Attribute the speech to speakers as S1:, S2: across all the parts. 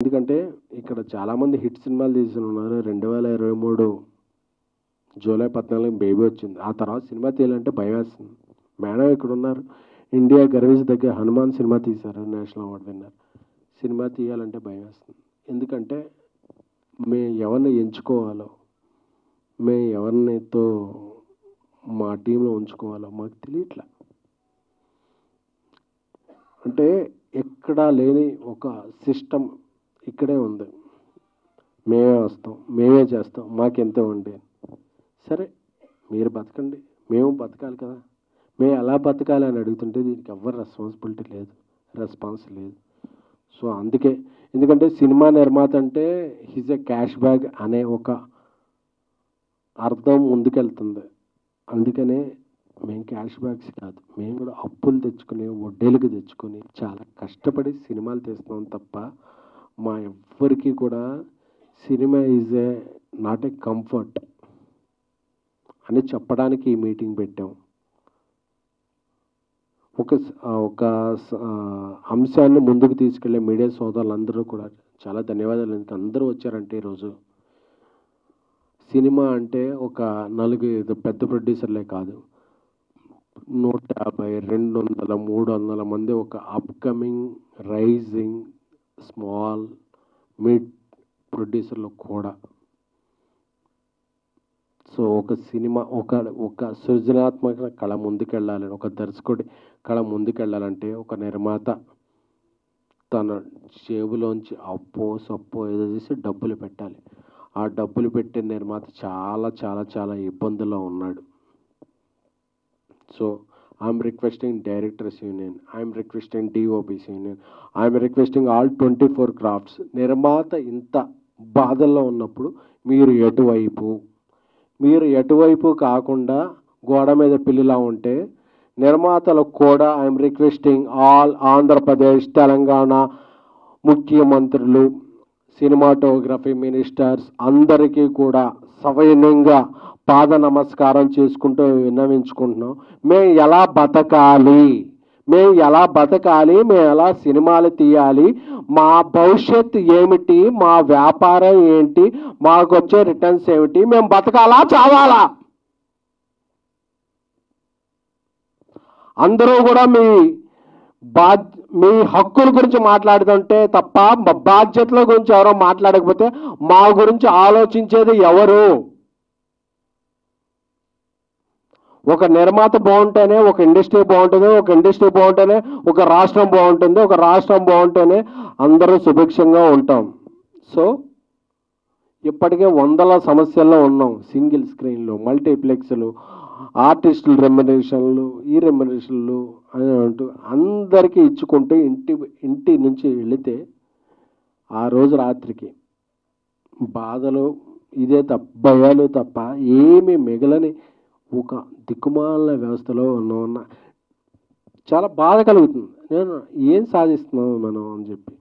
S1: ఎందుకంటే ఇక్కడ చాలామంది హిట్ సినిమాలు తీస్తున్నారు. 2023 జూలై 14 బేబీ వచ్చింది. ఆ తర్వాత సినిమా తీయాలంటే భయం వేస్తుంది. మేడం ఇక్కడ ఉన్నారు, ఇండియా గర్వించదగ్గ హనుమాన్ సినిమా తీశారు, నేషనల్ అవార్డు విన్నర్. సినిమా తీయాలంటే భయం వేస్తుంది. ఎందుకంటే మేము ఎవరిని ఎంచుకోవాలో, మేము ఎవరినితో మా టీంలో ఉంచుకోవాలో మాకు తెలియట్లా. అంటే ఎక్కడా లేని ఒక సిస్టమ్ ఇక్కడే ఉంది. మేమే వస్తాం, మేమే చేస్తాం, మాకెంతో ఉండే. సరే మీరు బతకండి, మేము బతకాలి కదా. మేము ఎలా బతకాలి అని అడుగుతుంటే దీనికి ఎవ్వరు రెస్పాన్సిబిలిటీ లేదు, రెస్పాన్స్ లేదు. సో అందుకే, ఎందుకంటే సినిమా నిర్మాత అంటే హిజ్ ఎ క్యాష్ బ్యాగ్ అనే ఒక అర్థం ముందుకెళ్తుంది. అందుకనే మేము క్యాష్ బ్యాగ్స్ కాదు, మేము కూడా అప్పులు తెచ్చుకుని వడ్డీలకు తెచ్చుకొని చాలా కష్టపడి సినిమాలు తీస్తున్నాం తప్ప మా ఎవ్వరికి కూడా cinema is a not a comfort అని చెప్పడానికి ఈ మీటింగ్ పెట్టాం. ఒక అంశాన్ని ముందుకు తీసుకెళ్లే మీడియా సోదరులందరూ కూడా చాలా ధన్యవాదాలు. ఎందుకు అందరూ వచ్చారంటే ఈరోజు సినిమా అంటే ఒక 4 పెద్ద ప్రొడ్యూసర్లే కాదు, 150, 200, 300 మంది ఒక అప్కమింగ్ రైజింగ్ స్మాల్ మిడ్ ప్రొడ్యూసర్లు కూడా. సో ఒక సినిమా ఒక సృజనాత్మక కళ ముందుకెళ్ళాలని, ఒక దర్శకుడి కళ ముందుకెళ్ళాలంటే ఒక నిర్మాత తన జేబులోంచి అప్పో సప్పో ఏదో చేసి డబ్బులు పెట్టాలి. ఆ డబ్బులు పెట్టే నిర్మాత చాలా చాలా చాలా ఇబ్బందుల్లో ఉన్నాడు. So I'm requesting directors union, I'm requesting DOPs union, I'm requesting all 24 crafts. నిర్మాత ఇంత బాధల్లో ఉన్నప్పుడు మీరు ఎటువైపు కాకుండా గోడ మీద పిల్లిలా ఉంటే నిర్మాతలకు కూడా I'm requesting all Andhra Pradesh Telangana ముఖ్యమంత్రులు, సినిమాటోగ్రఫీ మినిస్టర్స్ అందరికీ కూడా సవినయంగా పాద నమస్కారం చేసుకుంటూ విన్నవించుకుంటున్నాం. మేము ఎలా బతకాలి, మేము ఎలా సినిమాలు తీయాలి, మా భవిష్యత్తు ఏమిటి, మా వ్యాపారం ఏంటి, మాకు వచ్చే రిటర్న్స్ ఏమిటి, మేము బతకాలా చావాలా? అందరూ కూడా మీ హక్కుల గురించి మాట్లాడుతుంటే తప్ప బాధ్యతల గురించి ఎవరో మాట్లాడకపోతే మా గురించి ఆలోచించేది ఎవరు? ఒక నిర్మాత బాగుంటేనే ఒక ఇండస్ట్రీ బాగుంటుంది, ఒక ఇండస్ట్రీ బాగుంటేనే ఒక రాష్ట్రం బాగుంటుంది, ఒక రాష్ట్రం బాగుంటేనే అందరూ సుభిక్షంగా ఉంటాం. సో ఇప్పటికే 100 సమస్యల్లో ఉన్నాం. సింగిల్ స్క్రీన్లు, మల్టీప్లెక్స్లు, ఆర్టిస్టుల రెమ్యునరేషన్లు, ఈ రెమ్యునరేషన్లు అని అంటూ అందరికీ ఇచ్చుకుంటూ ఇంటి నుంచి వెళితే ఆ రోజు రాత్రికి బాధలు ఇదే భయాలు తప్ప ఏమీ మిగలని ఒక దిక్కుమాల వ్యవస్థలో ఉన్న చాలా బాధ కలుగుతుంది. నేను ఏం సాధిస్తున్నావు మనం అని చెప్పి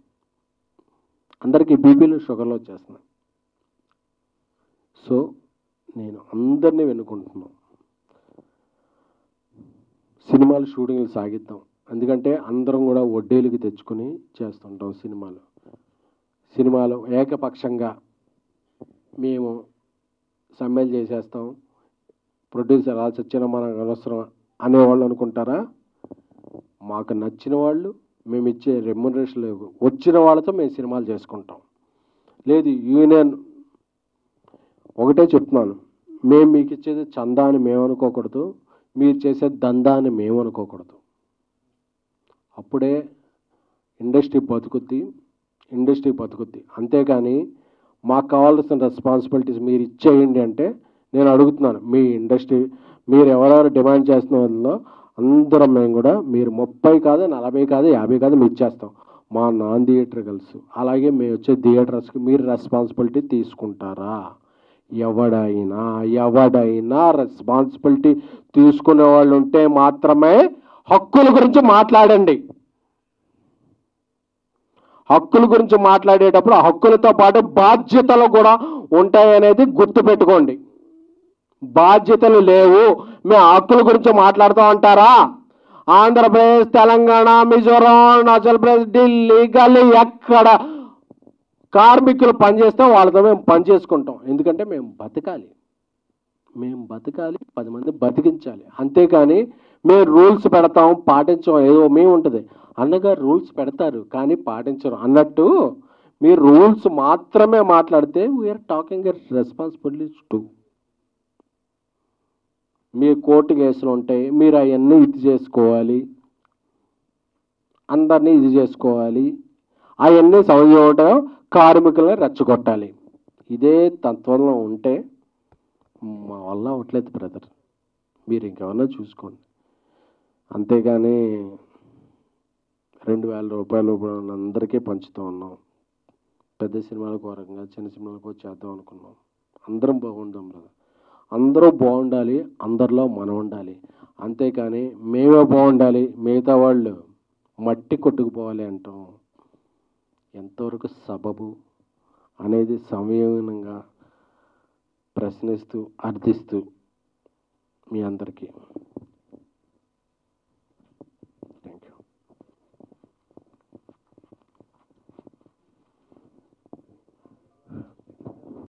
S1: అందరికీ బీపీలు షుగర్లు వచ్చేస్తున్నాయి. సో నేను అందరినీ వెనుకుంటున్నాను, సినిమాలు షూటింగ్లు సాగిద్దాం. ఎందుకంటే అందరం కూడా వడ్డీలకి తెచ్చుకొని చేస్తుంటాం. సినిమాలు ఏకపక్షంగా మేము సమ్మెలు చేసేస్తాం, ప్రొడ్యూసర్ అలా చచ్చిన మనకు అవసరం అనేవాళ్ళు అనుకుంటారా? మాకు నచ్చిన వాళ్ళు, మేము ఇచ్చే రెమ్యునరేషన్ వచ్చిన వాళ్ళతో మేము సినిమాలు చేసుకుంటాం. లేదు యూనియన్ ఒకటే చెప్తున్నాను, మేము మీకు ఇచ్చేది చందా అని మేము అనుకోకూడదు, మీరు చేసే దందా అని మేము అనుకోకూడదు. అప్పుడే ఇండస్ట్రీ బతుకుద్ది. అంతేకాని మాకు కావాల్సిన రెస్పాన్సిబిలిటీస్ మీరు ఇచ్చేయండి అంటే నేను అడుగుతున్నాను, మీ ఇండస్ట్రీ మీరు ఎవరెవరు డిమాండ్ చేస్తున్న వాళ్ళలో అందరం మేము కూడా, మీరు 30 కాదు 40 కాదు 50 కాదు మేము ఇచ్చేస్తాం. మా నాన్ థియేటర్ గర్ల్స్ అలాగే మేము వచ్చే థియేటర్స్కి మీరు రెస్పాన్సిబిలిటీ తీసుకుంటారా? ఎవడైనా రెస్పాన్సిబిలిటీ తీసుకునే వాళ్ళు ఉంటే మాత్రమే హక్కుల గురించి మాట్లాడండి. హక్కుల గురించి మాట్లాడేటప్పుడు ఆ హక్కులతో పాటు బాధ్యతలు కూడా ఉంటాయనేది గుర్తుపెట్టుకోండి. బాధ్యతలు లేవు, మేము హక్కుల గురించి మాట్లాడుతూ ఉంటారా? ఆంధ్రప్రదేశ్, తెలంగాణ, మిజోరాం, అరుణాచల్ ప్రదేశ్, ఢిల్లీ, గల్లీ ఎక్కడ కార్మికులు పనిచేస్తే వాళ్ళతో మేము పని చేసుకుంటాం. ఎందుకంటే మేము బతకాలి, 10 మంది బతికించాలి. అంతేకాని మేము రూల్స్ పెడతాం పాటించం ఏదో మేము ఉంటుంది. అన్నగారు రూల్స్ పెడతారు కానీ పాటించరు అన్నట్టు మీరు రూల్స్ మాత్రమే మాట్లాడితే వీఆర్ టాకింగ్ రెస్పాన్సిబిలిటీస్ టు. మీ కోర్టు కేసులు ఉంటాయి, మీరు అవన్నీ ఇది చేసుకోవాలి, అందరినీ ఇది చేసుకోవాలి, అవన్నీ సమయం కార్మికులను రెచ్చగొట్టాలి. ఇదే తత్వంలో ఉంటే మా వల్ల అవట్లేదు బ్రదర్. మీరు ఇంకేమన్నా చూసుకోండి. అంతేగాని 2,000 రూపాయలు అందరికీ పంచుతూ ఉన్నాం. పెద్ద సినిమాలకు వరంగా చిన్న సినిమాలకు చేద్దాం అనుకున్నాం. అందరం బాగుందాం బ్రదర్, అందరూ బాగుండాలి, అందరిలో మనం ఉండాలి. అంతేకాని మేమే బాగుండాలి మిగతా వాళ్ళు మట్టి కొట్టుకుపోవాలి అంటాం ఎంతవరకు సబబు అనేది సంయమనంగా ప్రశ్నిస్తూ అర్థిస్తూ మీ అందరికీ